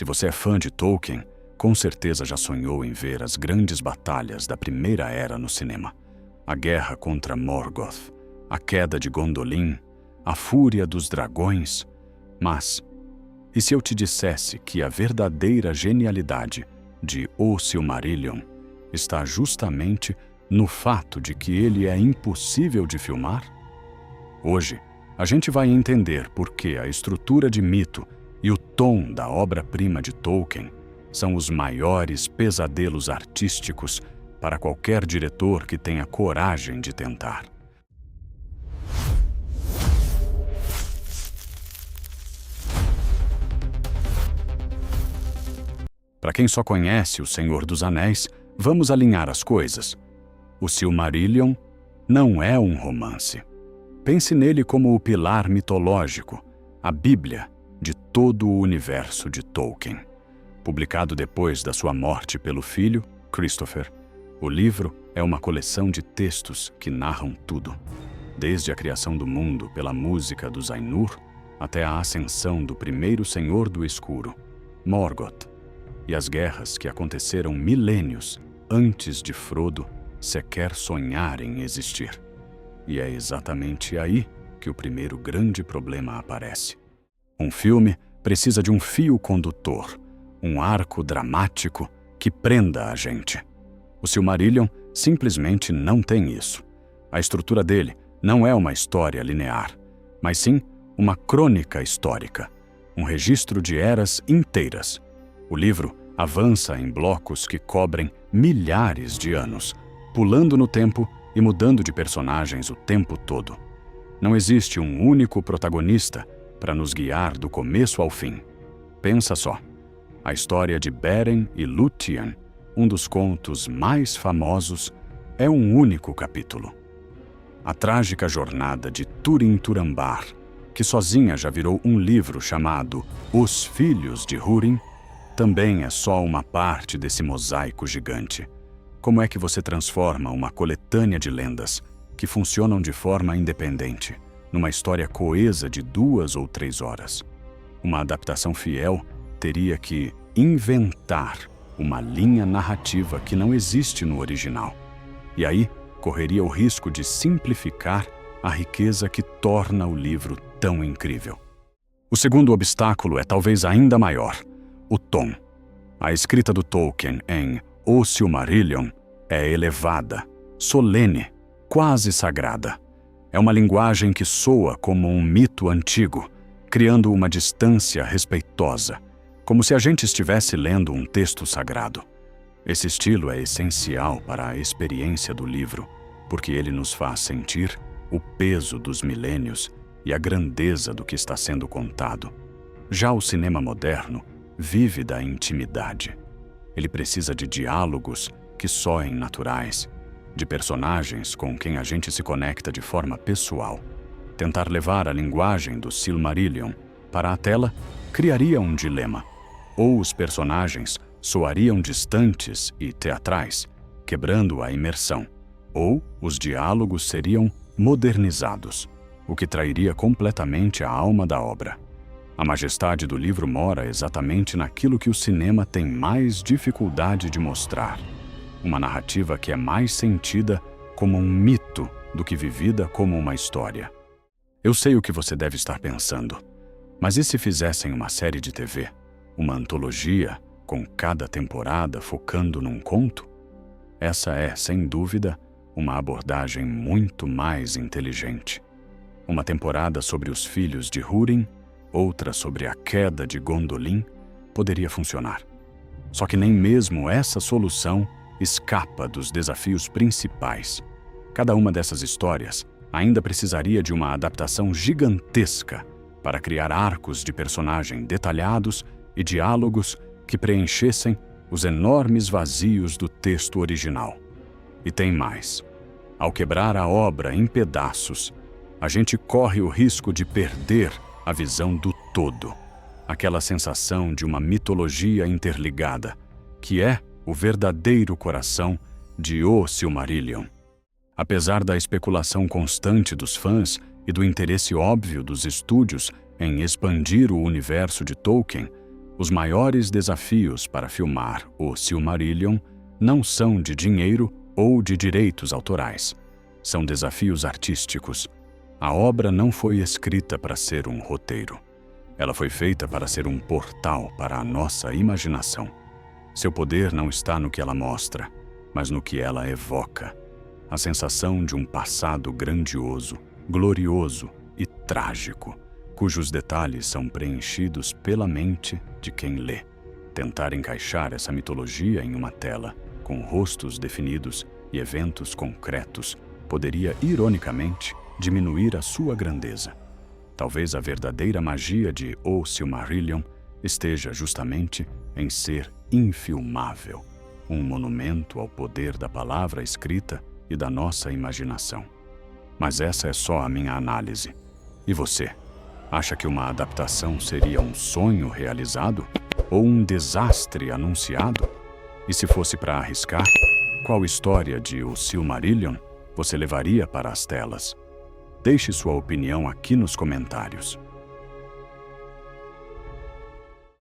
Se você é fã de Tolkien, com certeza já sonhou em ver as grandes batalhas da Primeira Era no cinema. A guerra contra Morgoth, a queda de Gondolin, a fúria dos dragões. Mas, e se eu te dissesse que a verdadeira genialidade de O Silmarillion está justamente no fato de que ele é impossível de filmar? Hoje, a gente vai entender por que a estrutura de mito e o tom da obra-prima de Tolkien são os maiores pesadelos artísticos para qualquer diretor que tenha coragem de tentar. Para quem só conhece O Senhor dos Anéis, vamos alinhar as coisas. O Silmarillion não é um romance. Pense nele como o pilar mitológico, a Bíblia de todo o universo de Tolkien. Publicado depois da sua morte pelo filho, Christopher, o livro é uma coleção de textos que narram tudo, desde a criação do mundo pela música dos Ainur até a ascensão do primeiro Senhor do Escuro, Morgoth, e as guerras que aconteceram milênios antes de Frodo sequer sonhar em existir. E é exatamente aí que o primeiro grande problema aparece. Um filme precisa de um fio condutor, um arco dramático que prenda a gente. O Silmarillion simplesmente não tem isso. A estrutura dele não é uma história linear, mas sim uma crônica histórica, um registro de eras inteiras. O livro avança em blocos que cobrem milhares de anos, pulando no tempo e mudando de personagens o tempo todo. Não existe um único protagonista para nos guiar do começo ao fim. Pensa só, a história de Beren e Lúthien, um dos contos mais famosos, é um único capítulo. A trágica jornada de Túrin Turambar, que sozinha já virou um livro chamado Os Filhos de Húrin, também é só uma parte desse mosaico gigante. Como é que você transforma uma coletânea de lendas que funcionam de forma independente numa história coesa de 2 ou 3 horas? Uma adaptação fiel teria que inventar uma linha narrativa que não existe no original. E aí, correria o risco de simplificar a riqueza que torna o livro tão incrível. O segundo obstáculo é talvez ainda maior: o tom. A escrita do Tolkien em O Silmarillion é elevada, solene, quase sagrada. É uma linguagem que soa como um mito antigo, criando uma distância respeitosa, como se a gente estivesse lendo um texto sagrado. Esse estilo é essencial para a experiência do livro, porque ele nos faz sentir o peso dos milênios e a grandeza do que está sendo contado. Já o cinema moderno vive da intimidade. Ele precisa de diálogos que soem naturais, de personagens com quem a gente se conecta de forma pessoal. Tentar levar a linguagem do Silmarillion para a tela criaria um dilema. Ou os personagens soariam distantes e teatrais, quebrando a imersão, ou os diálogos seriam modernizados, o que trairia completamente a alma da obra. A majestade do livro mora exatamente naquilo que o cinema tem mais dificuldade de mostrar. Uma narrativa que é mais sentida como um mito do que vivida como uma história. Eu sei o que você deve estar pensando, mas e se fizessem uma série de TV? Uma antologia, com cada temporada focando num conto? Essa é, sem dúvida, uma abordagem muito mais inteligente. Uma temporada sobre os filhos de Húrin, outra sobre a queda de Gondolin, poderia funcionar. Só que nem mesmo essa solução escapa dos desafios principais. Cada uma dessas histórias ainda precisaria de uma adaptação gigantesca para criar arcos de personagem detalhados e diálogos que preenchessem os enormes vazios do texto original. E tem mais. Ao quebrar a obra em pedaços, a gente corre o risco de perder a visão do todo, aquela sensação de uma mitologia interligada, que é o verdadeiro coração de O Silmarillion. Apesar da especulação constante dos fãs e do interesse óbvio dos estúdios em expandir o universo de Tolkien, Os maiores desafios para filmar o Silmarillion não são de dinheiro ou de direitos autorais. São desafios artísticos. A obra não foi escrita para ser um roteiro. Ela foi feita para ser um portal para a nossa imaginação. Seu poder não está no que ela mostra, mas no que ela evoca. A sensação de um passado grandioso, glorioso e trágico, cujos detalhes são preenchidos pela mente de quem lê. Tentar encaixar essa mitologia em uma tela, com rostos definidos e eventos concretos, poderia, ironicamente, diminuir a sua grandeza. Talvez a verdadeira magia de O Silmarillion esteja justamente em ser infilmável, um monumento ao poder da palavra escrita e da nossa imaginação. Mas essa é só a minha análise. E você? Acha que uma adaptação seria um sonho realizado ou um desastre anunciado? E se fosse para arriscar, qual história de O Silmarillion você levaria para as telas? Deixe sua opinião aqui nos comentários.